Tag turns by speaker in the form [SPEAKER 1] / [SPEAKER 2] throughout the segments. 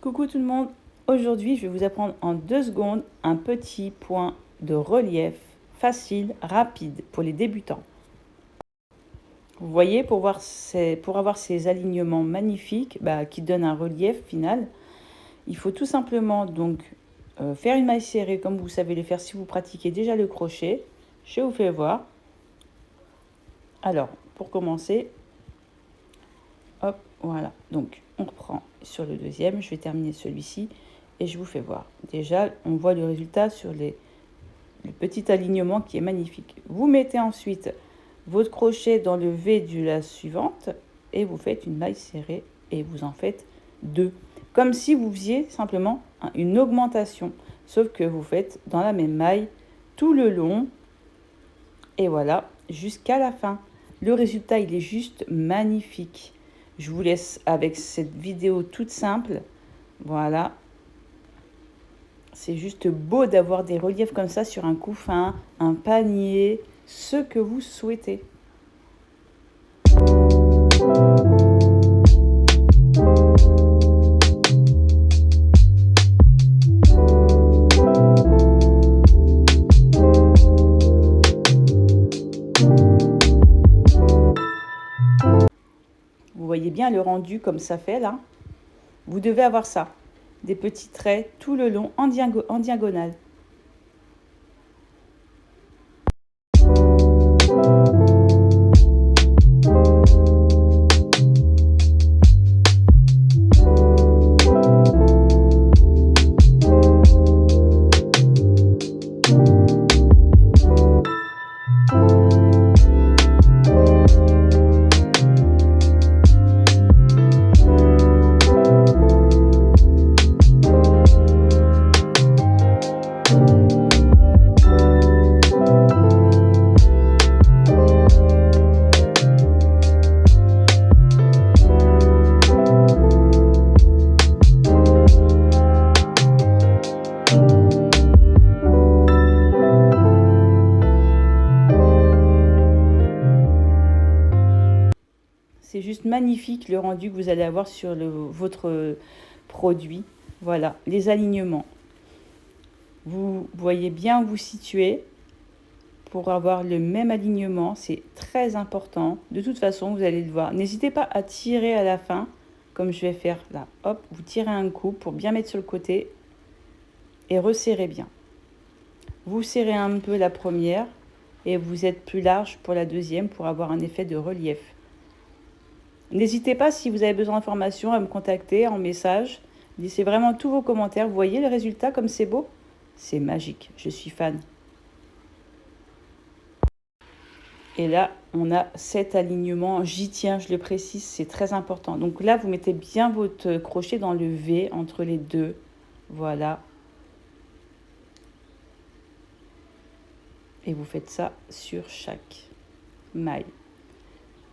[SPEAKER 1] Coucou tout le monde, aujourd'hui je vais vous apprendre en 2 secondes un petit point de relief facile, rapide pour les débutants. Vous voyez, pour avoir ces alignements magnifiques qui donnent un relief final, il faut tout simplement donc faire une maille serrée comme vous savez le faire si vous pratiquez déjà le crochet. Je vous fais voir. Alors, pour commencer, hop, voilà, donc on reprend sur le deuxième, je vais terminer celui-ci et je vous fais voir. Déjà, on voit le résultat sur le petit alignement qui est magnifique. Vous mettez ensuite votre crochet dans le V de la suivante et vous faites une maille serrée et vous en faites 2. Comme si vous faisiez simplement une augmentation, sauf que vous faites dans la même maille tout le long et voilà, jusqu'à la fin. Le résultat, il est juste magnifique. Je vous laisse avec cette vidéo toute simple. Voilà. C'est juste beau d'avoir des reliefs comme ça sur un couffin, un panier, ce que vous souhaitez. Vous voyez bien le rendu comme ça fait là. Vous devez avoir ça. Des petits traits tout le long en diagonale. C'est juste magnifique le rendu que vous allez avoir sur votre produit. Voilà, les alignements. Vous voyez bien où vous situez pour avoir le même alignement. C'est très important. De toute façon, vous allez le voir. N'hésitez pas à tirer à la fin, comme je vais faire là. Hop, vous tirez un coup pour bien mettre sur le côté et resserrez bien. Vous serrez un peu la première et vous êtes plus large pour la deuxième pour avoir un effet de relief. N'hésitez pas, si vous avez besoin d'informations, à me contacter en message. Laissez vraiment tous vos commentaires. Vous voyez le résultat comme c'est beau? C'est magique, je suis fan. Et là, on a cet alignement. J'y tiens, je le précise, c'est très important. Donc là, vous mettez bien votre crochet dans le V entre les deux. Voilà. Et vous faites ça sur chaque maille.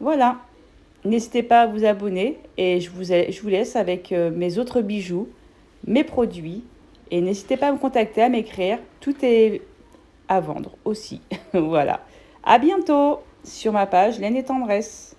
[SPEAKER 1] Voilà. N'hésitez pas à vous abonner et je vous laisse avec mes autres bijoux, mes produits. Et n'hésitez pas à me contacter, à m'écrire. Tout est à vendre aussi. Voilà. À bientôt sur ma page Laine et Tendresse.